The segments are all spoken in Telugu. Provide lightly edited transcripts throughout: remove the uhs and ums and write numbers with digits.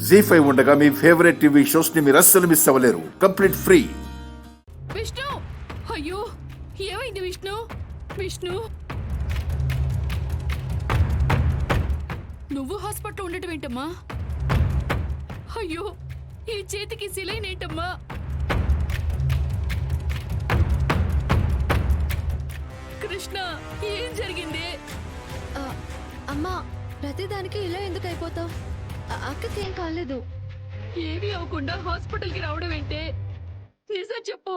జీ5 ఉండగా మీ ఫేవరెట్ టీవీ షోస్ ని మీరు అస్సలు మిస్ అవ్వలేరు. Complete free. విష్ణు, అయ్యో ఏమైంది విష్ణు? విష్ణు, నువ్వు హాస్పిటల్ ఉండటం ఏంటమ్మా? అయ్యో, ఈ చేతికి సిలైన్ ఏంటమ్మా? కృష్ణ, ఏం జరిగింది? అమ్మా, ప్రతిదానికి ఇలా ఎందుకు అయిపోతావు? అక్కకేం కాలేదు. ఏమీ అవ్వకుండా హాస్పిటల్కి రావడం ఏంటే? నిజం చెప్పు,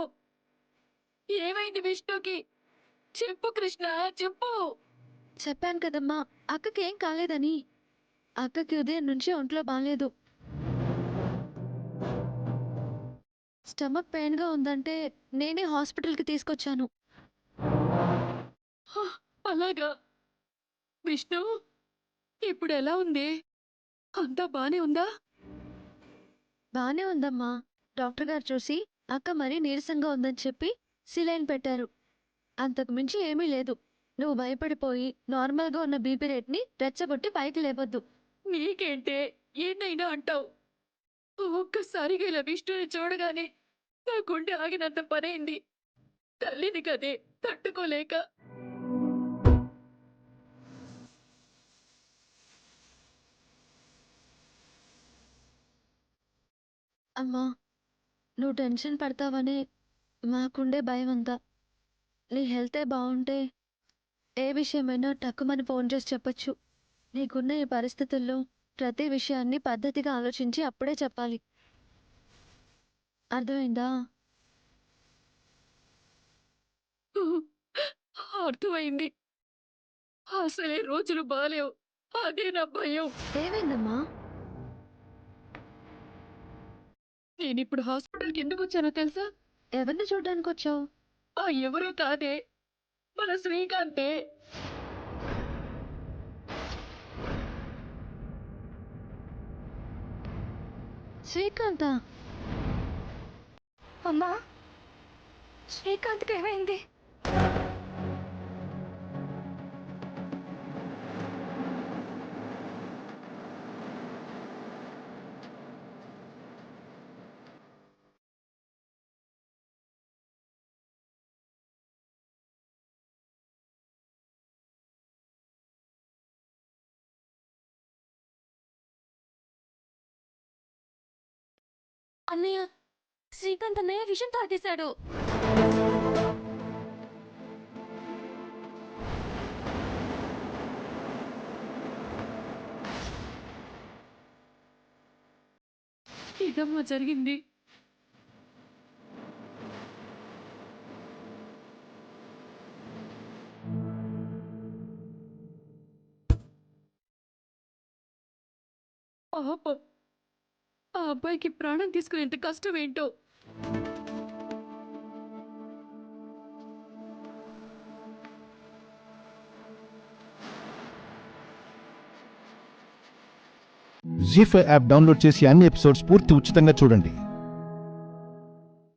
ఏమైంది విష్ణుకి? చెప్పు కృష్ణ, చెప్పు. చెప్పాను కదమ్మా, అక్కకేం కాలేదని. అక్కకి ఉదయం నుంచి ఒంట్లో బాగాలేదు. స్టమక్ పెయిన్గా ఉందంటే నేనే హాస్పిటల్కి తీసుకొచ్చాను. అలాగా? విష్ణు, ఇప్పుడు ఎలా ఉంది? అంతా బానే ఉందా? బానే ఉందమ్మా. డాక్టర్ గారు చూసి అక్క మరీ నీరసంగా ఉందని చెప్పి సిలైన్ పెట్టారు. అంతకు మించి ఏమీ లేదు. నువ్వు భయపడిపోయి నార్మల్గా ఉన్న బీపీ రేట్ని రెచ్చగొట్టి పైకి లేవద్దు. నీకేంటే ఏనైనా అంటావు. ఒక్కసారిగా ఇలా విష్ణుని చూడగానే నా గుండె ఆగినంత పనైంది. తల్లిని కదే తట్టుకోలేక. అమ్మా, నువ్వు టెన్షన్ పడతావని మాకుండే భయం అంతా. నీ హెల్తే బాగుంటే ఏ విషయమైనా టక్కుమని ఫోన్ చేసి చెప్పొచ్చు. నీకున్న ఈ పరిస్థితుల్లో ప్రతి విషయాన్ని పద్ధతిగా ఆలోచించి అప్పుడే చెప్పాలి. అర్థమైందా? అర్థమైంది. అసలే రోజులు బాలేవు. అదే నా భయం. ఏమైందమ్మా? నేనిప్పుడు హాస్పిటల్కి ఎందుకు వచ్చానో తెలుసా? ఎవరిని చూడడానికి వచ్చావు? ఎవరూ కాదే, మన శ్రీకాంతే. శ్రీకాంతా? అమ్మా, శ్రీకాంత్కి ఏమైంది? అన్నయ్య, శ్రీకాంత్ అన్నయ్య విషం తాగేశాడు. ఇదమ్మా జరిగింది. పాపం, ఆ అబ్బాయికి ప్రాణం తీసుకునేంత కష్టం ఏంటో. జీ5 యాప్ డౌన్లోడ్ చేసి అన్ని ఎపిసోడ్స్ పూర్తి ఉచితంగా చూడండి.